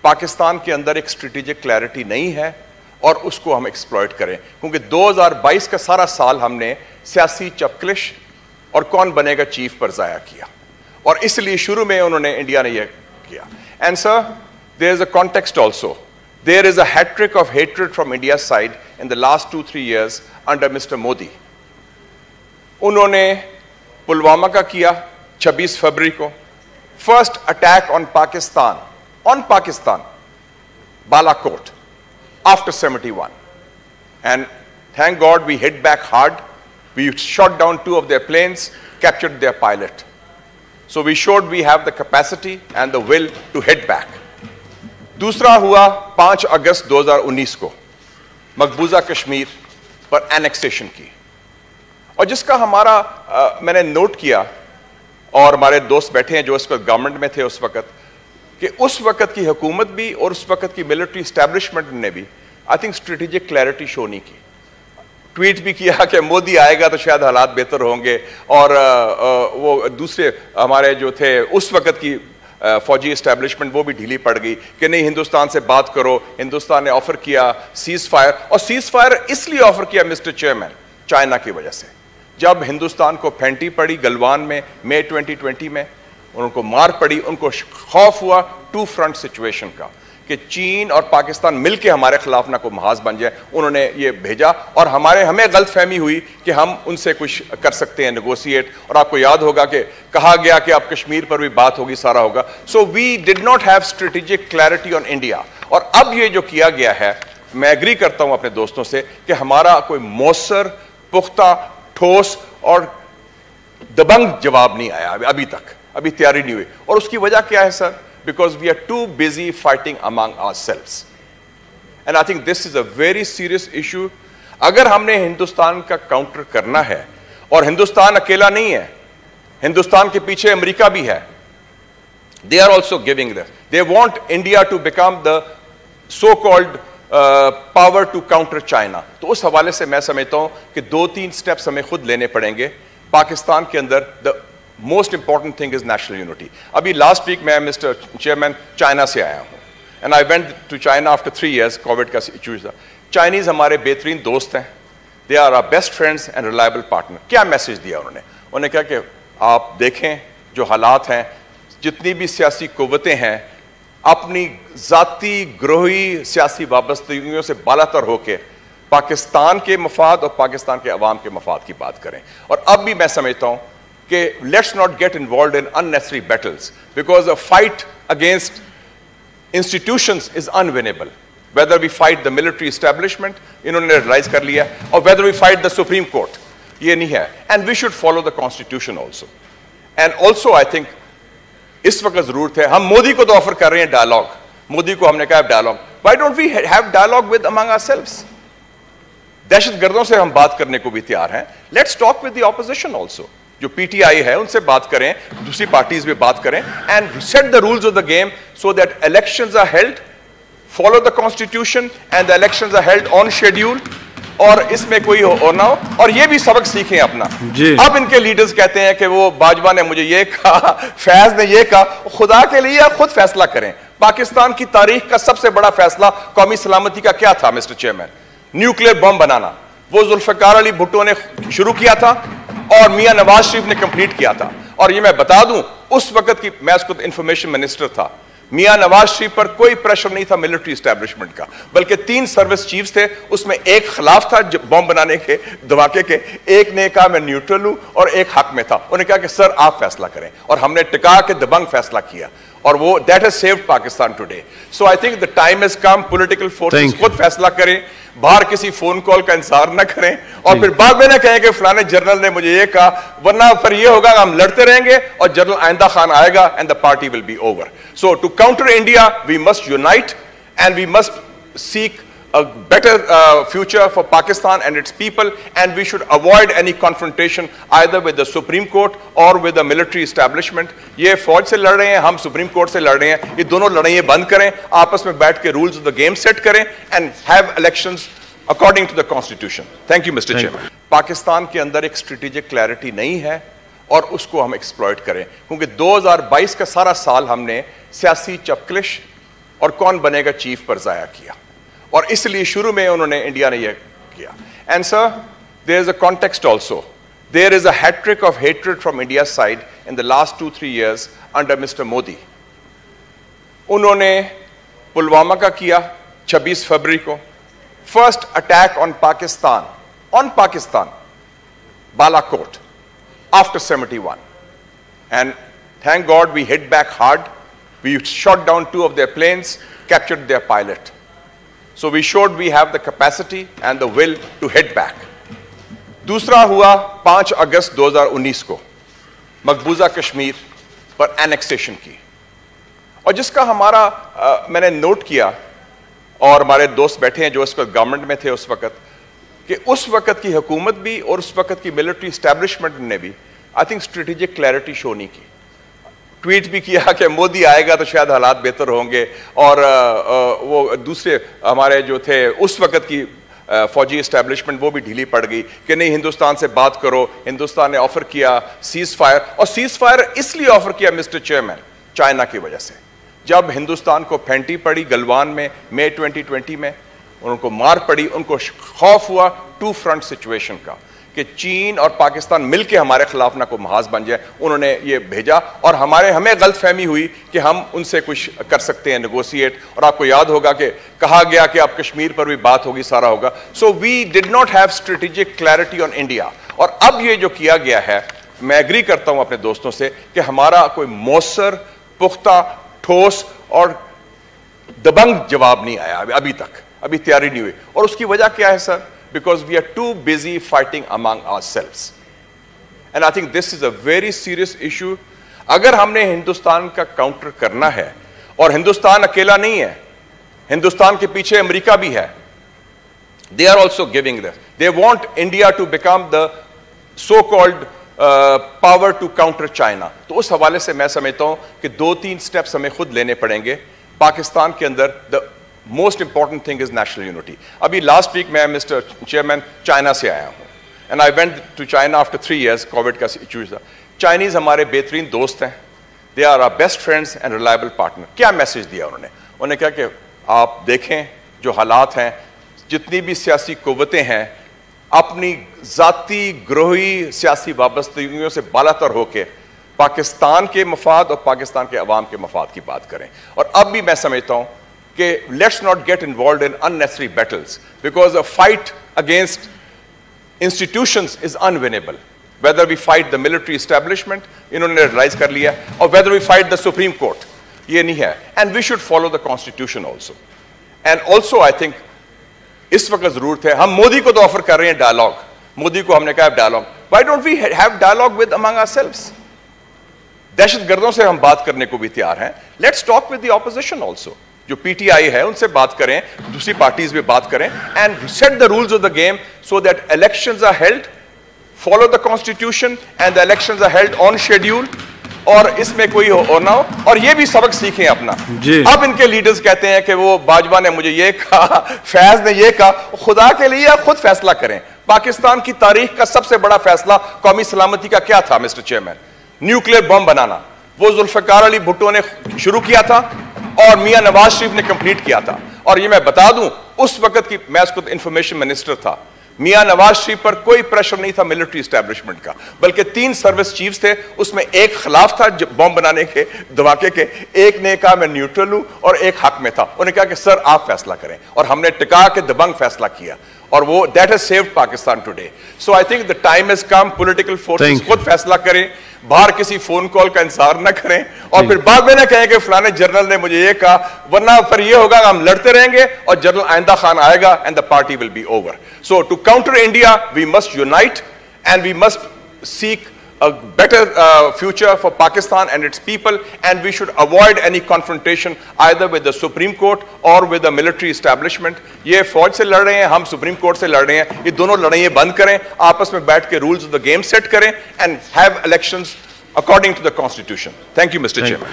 پاکستان کے اندر ایک strategic clarity نہیں ہے اور اس کو ہم ایکسپلوئٹ کریں، کیونکہ 2022 کا سارا سال ہم نے سیاسی چپکلش اور کون بنے گا چیف پر ضائع کیا، اور اس لیے شروع میں انڈیا نے یہ کیا. And sir there is a context also. There is a hat trick of hatred from India's side in the last 2-3 years under Mr. Modi. انہوں نے پلوامہ کا کیا 26 فروری کو، first attack on Pakistan, Balakot, after 71. And thank God we hit back hard. We shot down 2 of their planes, captured their pilot. So we showed we have the capacity and the will to hit back. دوسرا ہوا 5 اگست 2019 کو مقبوضہ کشمیر پر اینیکسیشن کی، اور جس کا ہمارا میں نے نوٹ کیا، اور ہمارے دوست بیٹھے ہیں جو اس وقت گورنمنٹ میں تھے اس وقت، کہ اس وقت کی حکومت بھی اور اس وقت کی ملٹری اسٹیبلشمنٹ نے بھی آئی تھنک اسٹریٹجک کلیئرٹی شو نہیں کی. ٹویٹ بھی کیا کہ مودی آئے گا تو شاید حالات بہتر ہوں گے، اور وہ دوسرے ہمارے جو تھے اس وقت کی فوجی اسٹیبلشمنٹ وہ بھی ڈھیلی پڑ گئی کہ نہیں ہندوستان سے بات کرو. ہندوستان نے آفر کیا سیز فائر، اور سیز فائر اس لیے آفر کیا مسٹر چیئرمین چائنا کی وجہ سے. جب ہندوستان کو پھینٹی پڑی گلوان میں مئی 2020 میں، ان کو مار پڑی، ان کو خوف ہوا 2 فرنٹ سچویشن کا کہ چین اور پاکستان مل کے ہمارے خلاف نہ کوئی محاذ بن جائے. انہوں نے یہ بھیجا، اور ہمیں غلط فہمی ہوئی کہ ہم ان سے کچھ کر سکتے ہیں نیگوسیٹ، اور آپ کو یاد ہوگا کہ کہا گیا کہ اب کشمیر پر بھی بات ہوگی، سارا ہوگا. So we did not have strategic clarity on India. اور اب یہ جو کیا گیا ہے، میں ایگری کرتا ہوں اپنے دوستوں سے کہ ہمارا کوئی مؤثر، پختہ، ٹھوس اور دبنگ جواب نہیں آیا ابھی تک، ابھی تیاری نہیں ہوئی. اور اس کی وجہ کیا ہے سر؟ Because we are too busy fighting among ourselves. And I think this is a very serious issue. اگر ہم نے ہندوستان کا کاؤنٹر کرنا ہے، اور ہندوستان اکیلا نہیں ہے، ہندوستان کے پیچھے امریکہ بھی ہے. They are also giving this. They want India to become the so-called power to counter China. تو اس حوالے سے میں سمجھتا ہوں کہ 2-3 سٹیپس ہمیں خود لینے پڑیں گے. پاکستان کے اندر most important thing is national unity. ابھی last week میں Mr. Chairman چائنا سے آیا ہوں, and I went to China after 3 years. Covid کا ایشو تھا. چائنیز ہمارے بہترین دوست ہیں, they are our best friends and reliable partner. کیا میسج دیا انہوں نے کہا کہ آپ دیکھیں جو حالات ہیں, جتنی بھی سیاسی قوتیں ہیں اپنی ذاتی گروہی سیاسی وابستگیوں سے بالاتر ہو کے پاکستان کے مفاد اور پاکستان کے عوام کے مفاد کی بات کریں. اور اب بھی میں سمجھتا ہوں کہ let's not get involved in unnecessary battles, because a fight against institutions is unwinnable. Whether we fight the military establishment, انہوں نے realize کر لیا, or whether we fight the Supreme Court, یہ نہیں ہے. And we should follow the constitution also. And also I think اس وقت ضرورت ہے, ہم مودی کو تو آفر کر رہے ہیں ڈائلاگ, مودی کو ہم نے کہا dialogue, why don't we have dialogue with among ourselves? دہشت گردوں سے ہم بات کرنے کو بھی تیار ہیں. Let's talk with the opposition also. جو پی ٹی آئی ہے ان سے بات کریں, دوسری پارٹیز بھی بات کریں, and set the rules of the game so that elections are held, follow the constitution and the elections are held on schedule, اور اس میں کوئی ہونا ہو. اور یہ بھی سبق سیکھیں اپنا. اب ان کے لیڈرز کہتے ہیں کہ وہ باجوہ نے مجھے یہ کہا, فیض نے یہ کہا. خدا کے لیے آپ خود فیصلہ کریں. پاکستان کی تاریخ کا سب سے بڑا فیصلہ قومی سلامتی کا کیا تھا مسٹر چیئرمین؟ نیوکلیئر بم بنانا. وہ ذوالفقار علی بھٹو نے شروع کیا تھا اور میاں نواز شریف نے کمپلیٹ کیا تھا. اور یہ میں بتا دوں, اس وقت کی, میں اس کو انفارمیشن منسٹر تھا, میاں نواز شریف پر کوئی پریشر نہیں تھا ملٹری اسٹیبلشمنٹ کا, بلکہ 3 سروس چیفز تھے, اس میں ایک خلاف تھا بم بنانے کے دھماکے کے, ایک نے کہا میں نیوٹرل ہوں, اور ایک حق میں تھا. انہوں نے کہا کہ سر آپ فیصلہ کریں, اور ہم نے ٹکا کے دبنگ فیصلہ کیا, اور وہ that has saved Pakistan today. So I think the time has come, political forces خود فیصلہ کریں, باہر کسی فون کال کا انتظار نہ کریں, اور پھر بعد میں نہ کہیں کہ فلانے جنرل نے مجھے یہ کہا, ورنہ پھر یہ ہوگا ہم لڑتے رہیں گے اور جنرل آئندہ خان آئے گا and the party will be over. So to counter India we must unite and we must seek a better future for Pakistan and its people, and we should avoid any confrontation either with the Supreme Court or with the military establishment. یہ فوج سے لڑ رہے ہیں, ہم supreme court سے لڑ رہے ہیں, یہ دونوں لڑائیں بند کریں, آپس میں بیٹھ کے rules of the game set کریں and have elections according to the constitution. Thank you Mr. Chairman. Pakistan کے اندر ایک اسٹریٹجک کلیئرٹی نہیں ہے اور اس کو ہم ایکسپلوئٹ کریں, کیونکہ 2022 کا سارا سال ہم نے سیاسی چپکلش اور کون بنے گا چیف پر ضائع کیا, اور اس لیے شروع میں انہوں نے انڈیا نے یہ کیا. And sir, there is a context also. There is a hat trick of hatred from India's side in the last 2-3 years under Mr. Modi. انہوں نے پلوامہ کا کیا 26 فروری کو, first attack on Pakistan, Balakot, after 71. And thank God we hit back hard. We shot down 2 of their planes, captured their pilot. So we showed we have the capacity and the will to hit back. دوسرا ہوا 5 اگست 2019 کو مقبوضہ کشمیر پر اینیکسیشن کی, اور جس کا ہمارا میں نے نوٹ کیا, اور ہمارے دوست بیٹھے ہیں جو اس وقت گورنمنٹ میں تھے اس وقت, کہ اس وقت کی حکومت بھی اور اس وقت کی ملٹری اسٹیبلشمنٹ نے بھی آئی تھنک اسٹریٹجک کلیئرٹی شو نہیں کی. ٹویٹ بھی کیا کہ مودی آئے گا تو شاید حالات بہتر ہوں گے, اور وہ دوسرے ہمارے جو تھے اس وقت کی فوجی اسٹیبلشمنٹ وہ بھی ڈھیلی پڑ گئی کہ نہیں ہندوستان سے بات کرو. ہندوستان نے آفر کیا سیز فائر, اور سیز فائر اس لیے آفر کیا مسٹر چیئرمین, چائنا کی وجہ سے. جب ہندوستان کو پھینٹی پڑی گلوان میں مئی 2020 میں, ان کو مار پڑی, ان کو خوف ہوا 2 فرنٹ سچویشن کا کہ چین اور پاکستان مل کے ہمارے خلاف نہ کوئی محاذ بن جائے. انہوں نے یہ بھیجا, اور ہمیں غلط فہمی ہوئی کہ ہم ان سے کچھ کر سکتے ہیں نیگوسیٹ, اور آپ کو یاد ہوگا کہ کہا گیا کہ اب کشمیر پر بھی بات ہوگی, سارا ہوگا. So we did not have strategic clarity on India. اور اب یہ جو کیا گیا ہے, میں ایگری کرتا ہوں اپنے دوستوں سے کہ ہمارا کوئی مؤثر, پختہ, ٹھوس اور دبنگ جواب نہیں آیا ابھی تک, ابھی تیاری نہیں ہوئی. اور اس کی وجہ کیا ہے سر؟ Because we are too busy fighting among ourselves. And I think this is a very serious issue. اگر ہم نے ہندوستان کا کاؤنٹر کرنا ہے, اور ہندوستان اکیلا نہیں ہے, ہندوستان کے پیچھے امریکہ بھی ہے. They are also giving this. They want India to become the so-called power to counter China. تو اس حوالے سے میں سمجھتا ہوں کہ 2-3 سٹیپس ہمیں خود لینے پڑیں گے. پاکستان کے اندر most important thing is national unity. ابھی last week میں Mr. Chairman چائنا سے آیا ہوں, and I went to China after 3 years. Covid کا ایشو تھا. چائنیز ہمارے بہترین دوست ہیں, they are our best friends and reliable partner. کیا میسج دیا انہوں نے کہا کہ آپ دیکھیں جو حالات ہیں, جتنی بھی سیاسی قوتیں ہیں اپنی ذاتی گروہی سیاسی وابستگیوں سے بالاتر ہو کے پاکستان کے مفاد اور پاکستان کے عوام کے مفاد کی بات کریں. اور اب بھی میں سمجھتا ہوں کہ let's not get involved in unnecessary battles, because a fight against institutions is unwinnable. Whether we fight the military establishment, انہوں نے realize کر لیا, or whether we fight the Supreme Court, یہ نہیں ہے. And we should follow the constitution also. And also I think اس وقت ضرورت ہے, ہم مودی کو تو آفر کر رہے ہیں ڈائلاگ, مودی کو ہم نے کہا dialogue, why don't we have dialogue with among ourselves? دہشت گردوں سے ہم بات کرنے کو بھی تیار ہیں. Let's talk with the opposition also. جو پی ٹی آئی ہے ان سے بات کریں, دوسری پارٹیز بھی بات کریں, and set the rules of the game so that elections are held, follow the constitution, and the elections are held on schedule, اور اس میں کوئی ہو نہ ہو. اور یہ بھی سبق سیکھیں اپنا. اب ان کے لیڈرز کہتے ہیں کہ وہ باجوہ نے مجھے یہ کہا, فیض نے یہ کہا. خدا کے لیے خود فیصلہ کریں. پاکستان کی تاریخ کا سب سے بڑا فیصلہ قومی سلامتی کا کیا تھا مسٹر چیئرمین؟ نیوکلیئر بم بنانا. وہ ذوالفقار علی بھٹو نے شروع کیا تھا اور میاں نواز شریف نے کمپلیٹ کیا تھا. اور یہ میں بتا دوں, اس وقت کی, میں اس کو انفارمیشن منسٹر تھا, میاں نواز شریف پر کوئی پریشر نہیں تھا ملٹری اسٹیبلشمنٹ کا, بلکہ 3 سروس چیفز تھے, اس میں ایک خلاف تھا بم بنانے کے دھماکے کے, ایک نے کہا میں نیوٹرل ہوں, اور ایک حق میں تھا. انہوں نے کہا کہ سر آپ فیصلہ کریں, اور ہم نے ٹکا کے دبنگ فیصلہ کیا, اور وہ that has saved Pakistan today. So I think the time has come, political forces خود فیصلہ کریں, باہر کسی فون کال کا انتظار نہ کریں, اور پھر بعد میں نہ کہیں کہ فلانے جنرل نے مجھے یہ کہا, ورنہ پھر یہ ہوگا ہم لڑتے رہیں گے اور جنرل آئندہ خان آئے گا and the party will be over. So to counter India we must unite, and we must seek a better future for Pakistan and its people, and we should avoid any confrontation either with the Supreme Court or with the military establishment. یہ فوج سے لڑ رہے ہیں, ہم supreme court سے لڑ رہے ہیں, یہ دونوں لڑائیں بند کریں, آپس میں بیٹھ کے rules of the game set کریں, and have elections according to the constitution. Thank you, Mr. Chairman.